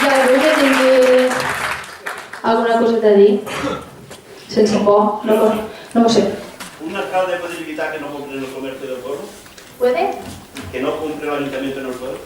algú que tingui alguna coseta a dir? Sense por, no sé. ¿Un alcalde puede evitar que no compren el comercio del pueblo? ¿Puede? ¿Que no compre el ayuntamiento en el pueblo?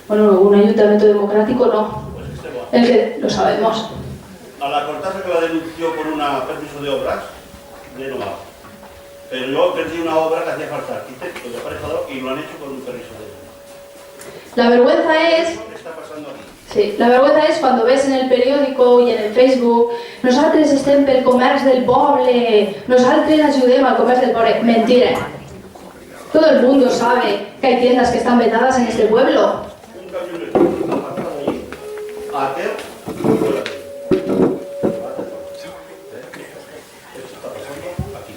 Bueno, un ayuntamiento democrático no. Pues este lo hace. El que lo sabemos. A la Cortázar que la denunció por un permiso de obras, de no va. Pero yo perdí una obra que hacía falta arquitecto y aparejador y lo han hecho por un permiso de obras. La vergüenza es... ¿Qué está pasando aquí? Sí, la vergüenza és quan ves en el periòdico i en el Facebook nosaltres estem pel comerç del poble, nosaltres ajudem al comerç del poble. Mentira. Todo el mundo sabe que hay tiendas que están vetadas en este pueblo. Un camionero ha pasado allí, ateo, fuera de ahí. Esto está pasando aquí.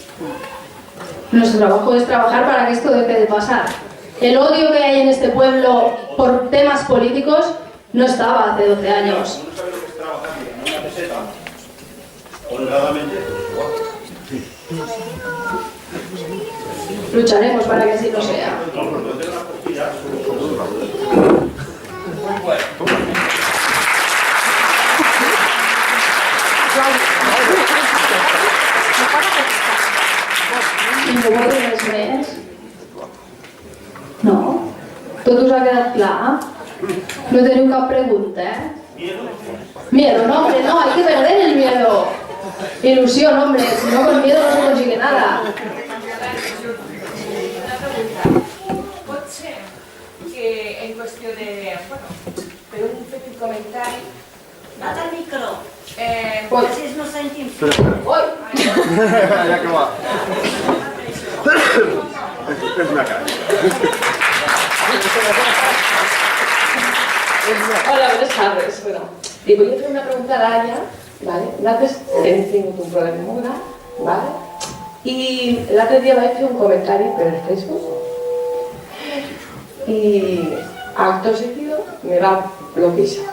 Nuestro trabajo es trabajar para que esto deje de pasar. El odio que hay en este pueblo por temas políticos no estaba hace 12 años. Uno sabe lo que es trabajar en una peseta, honradamente, Lucharemos para que así no sea. I no vol dir res més? No? Tot us ha quedat clar? No teniu cap pregunta, Miedo, no, hombre, no, hay que perder el miedo. Ilusión, hombre, si no con miedo no se consigue nada. Pot ser que en qüestió de... Bueno, per un petit comentari... Date el micro. Així no sentim. Ya que va. Es una cara. Hola, buenas tardes. Bueno, li volia fer una pregunta a l'Aia, ¿vale? Nosaltres hem tingut un problema molt gran, ¿vale? I l'altre dia vaig fer un comentari per Facebook i acto seguido me va bloquejar.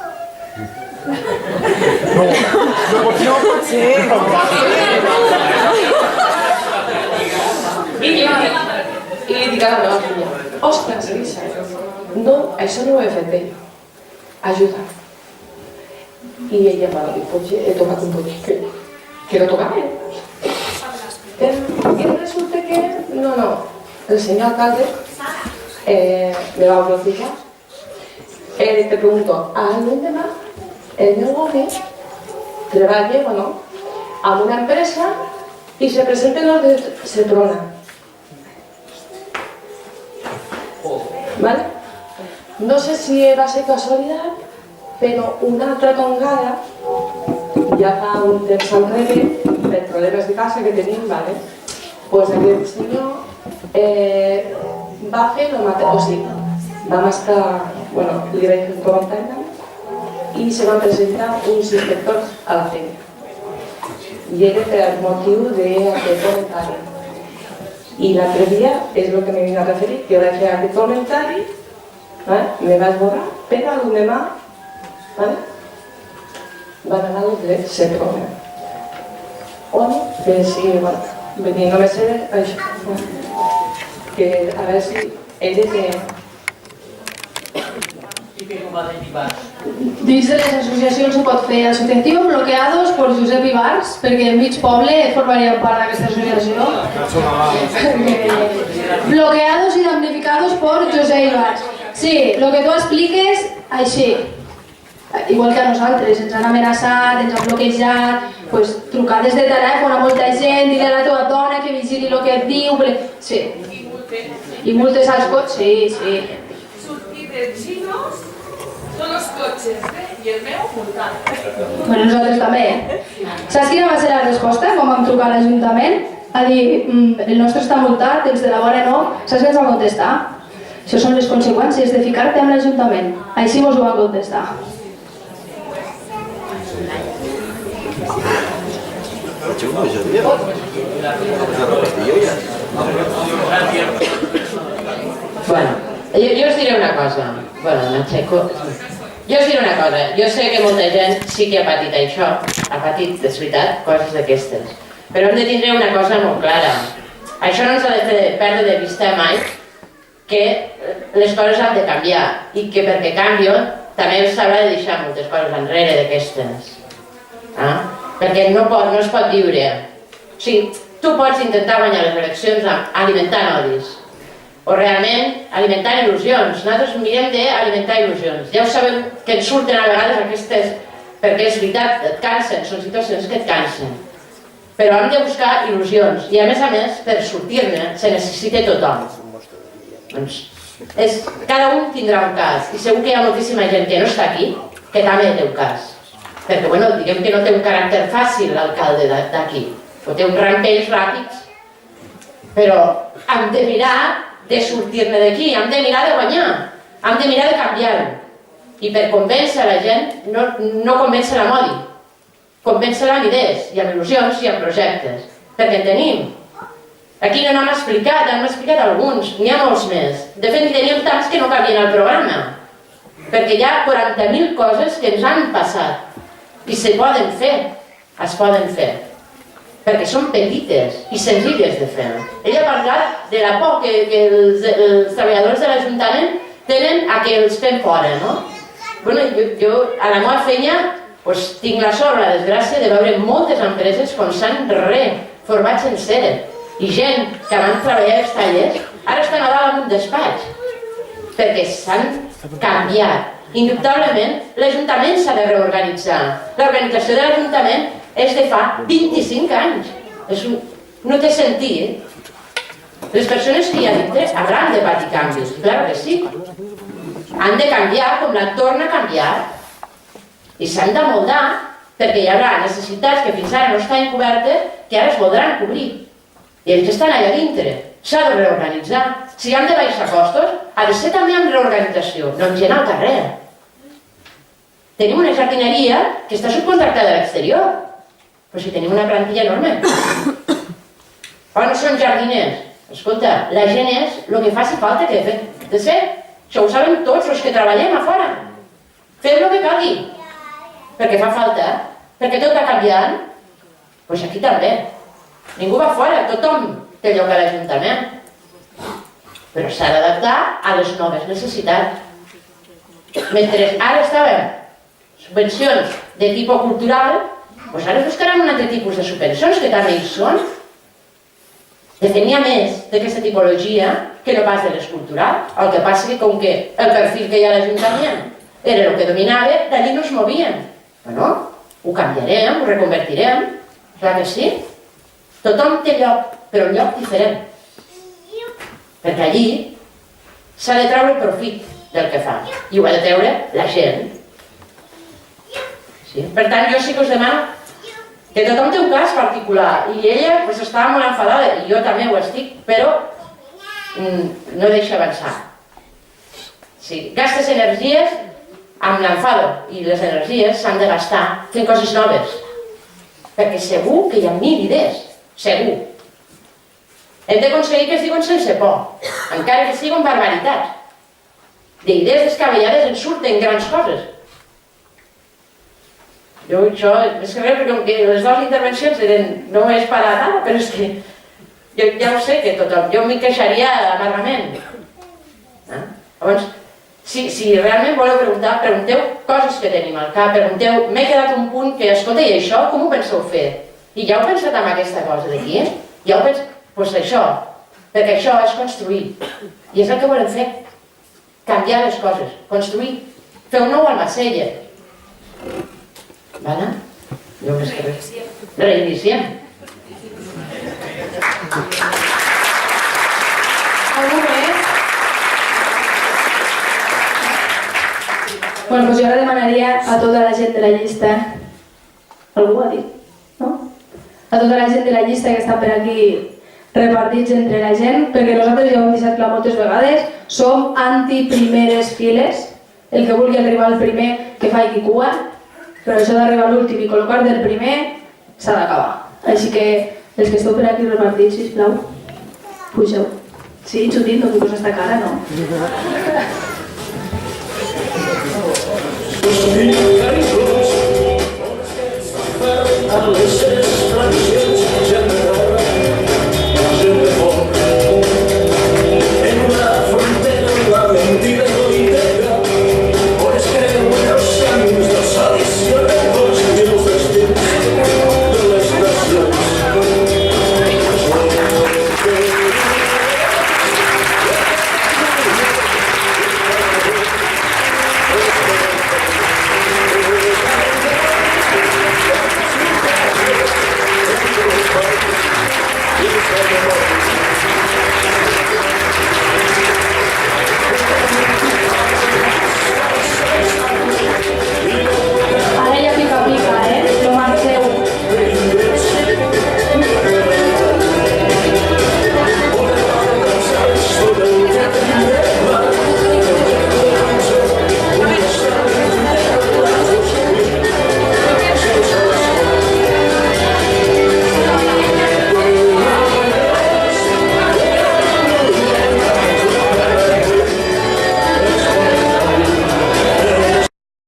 No pot ser. I li dic a la meva filla, ostres, Elisa, no, això no ho he fet bé, ajuda. I ella m'ha dit, potser he tocat un botí, que lo tocava. I resulta que, no, el senyor alcalde me va bloquejar. Te pregunto, l'endemà, el meu home treballa, bueno, amb una empresa i se presenta en el de Seprona. ¿Vale? No sé si va ser casualitat, però una altra tongada, ja fa un temps enrere, per problemes de casa que tenim, ¿vale? Pues aquest senyor va fer el mateix, o sigui, vam estar, bueno, li vaig fer un comentari i se van presentar uns inspectors a la feina. I era per motiu d'aquest comentari. I l'altre dia, és el que m'he vingut a referir, que vaig fer aquest comentari, me vaig borrar, però l'endemà van anar als drets Seprona. On, que sí, bueno, només era això, que a veure si era de... Dins de les associacions se pot fer associació bloqueados per Josep Ibars, perquè mig poble formaria part d'aquesta associació. Bloqueados y damnificados por Josep Ibars. Sí, lo que tu expliques, així. Igual que a nosaltres, ens han amenaçat, ens han bloquejat, pues, trucades de telèfon a molta gent, dir a la teva dona que vigili el que et diu... Sí. I multes als cotxes, sí. Sortir dels giros, tots els cotxes, i el meu multat. Bueno, nosaltres també. Saps quina va ser la resposta quan vam trucar a l'Ajuntament? A dir, el nostre està multat, els de la vora no. Saps què ens va contestar? Això són les conseqüències de ficar-te amb l'Ajuntament. Així mos ho va contestar. Bueno, jo us diré una cosa. Bueno, m'aixeco. Jo us diré una cosa. Jo sé que molta gent sí que ha patit això, ha patit, és veritat, coses d'aquestes. Però hem de tindre una cosa molt clara. Això no ens ha de perdre de vista mai que les coses han de canviar i que perquè canvien també s'haurà de deixar moltes coses enrere d'aquestes. Perquè no es pot viure. O sigui, tu pots intentar guanyar les eleccions alimentant odis, o realment alimentant il·lusions. Nosaltres mirem d'alimentar il·lusions. Ja ho sabem que ens surten a vegades aquestes, perquè és veritat, et cansen, són situacions que et cansen. Però hem de buscar il·lusions, i a més, per sortir-ne se necessita tothom. Doncs, cada un tindrà un cas, i segur que hi ha moltíssima gent que no està aquí, que també té un cas. Perquè, bueno, diguem que no té un caràcter fàcil l'alcalde d'aquí, o té uns rampells ràpids, però hem de mirar de sortir-ne d'aquí, hem de mirar de guanyar, hem de mirar de canviar-ho. I per convèncer la gent, no convèncer-la amb odi, convèncer-la amb idees, i amb il·lusions, i amb projectes, perquè en tenim. Aquí no n'hem explicat alguns, n'hi ha molts més. De fet, n'hi teníem tants que no cabien al programa, perquè hi ha 40.000 coses que ens han passat, i es poden fer, perquè són petites i senzilles de fer. Ell ha parlat de la por que els treballadors de l'Ajuntament tenen a que els fem fora, no? Bueno, jo a la meva feina tinc la sort, la desgràcia de veure moltes empreses com s'han reformat sencera, i gent que abans treballava als tallers ara estan a dalt en un despatx, perquè s'han canviat. Indubtablement, l'Ajuntament s'ha de reorganitzar. L'organització de l'Ajuntament és de fa 25 anys. No té sentit. Les persones que hi ha dintre hauran de patir canvis, clar que sí. Han de canviar com l'entorn ha canviat. I s'han de moldar perquè hi haurà necessitats que fins ara no estan cobertes que ara es voldran cobrir. I ells estan allà dintre. S'ha de reorganitzar. Si han de baixar costos, ha de ser també amb reorganització, no amb gent al carrer. Tenim una jardineria que està subcontractada a l'exterior, però si tenim una plantilla enorme. On són jardiners? Escolta, la gent és el que faci falta que de ser. Això ho saben tots els que treballem a fora. Fem el que calgui, perquè fa falta, perquè tot va canviant. Doncs aquí també. Ningú va fora, tothom té lloc a l'Ajuntament. Però s'ha d'adaptar a les noves necessitats. Mentre ara estàvem subvencions de tipus cultural, doncs ara buscarem un altre tipus de subvencions que també hi són. De fet, n'hi ha més d'aquesta tipologia que no pas de les culturals. El que passa que com que el perfil que hi ha a l'Ajuntament era el que dominava, d'allí no es movien. Bueno, ho canviarem, ho reconvertirem, clar que sí. Tothom té lloc, però un lloc diferent. Perquè allí s'ha de treure el profit del que fa, i ho ha de treure la gent. Per tant, jo sí que us demano que tothom té un cas particular, i ella estava molt enfadada, i jo també ho estic, però no deixa avançar. Gastes energies amb l'enfado, i les energies s'han de gastar fent coses noves, perquè segur que hi ha 1000 idees, segur. Hem d'aconseguir que es diuen sense por, encara que siguin barbaritats. D'idees descabellades en surten grans coses. Jo això, és que perquè com que les dues intervencions eren només per a nada, però és que jo ja ho sé que tothom, jo m'hi queixaria amargament. Llavors, si realment voleu preguntar, pregunteu coses que tenim al cap, pregunteu, m'he quedat un punt que, escolta, i això com ho penseu fer? I ja heu pensat en aquesta cosa d'aquí? Ja heu pensat? Doncs això, perquè això és construir. I és el que volem fer. Canviar les coses, construir, fer un nou Almacelles. Vale? No més que res. Reiniciem. Algú més? Bueno, doncs jo ara demanaria a tota la gent de la llista, algú ho ha dit, no? A tota la gent de la llista que està per aquí repartits entre la gent, perquè nosaltres ja ho hem deixat clar moltes vegades, som anti-primeres files, el que vulgui arribar al primer que faci cua, però això d'arribar a l'últim i col·locar del primer s'ha d'acabar. Així que els que esteu per aquí repartits, sisplau, pugeu. Sí, xutint, no puc posar esta cara, no?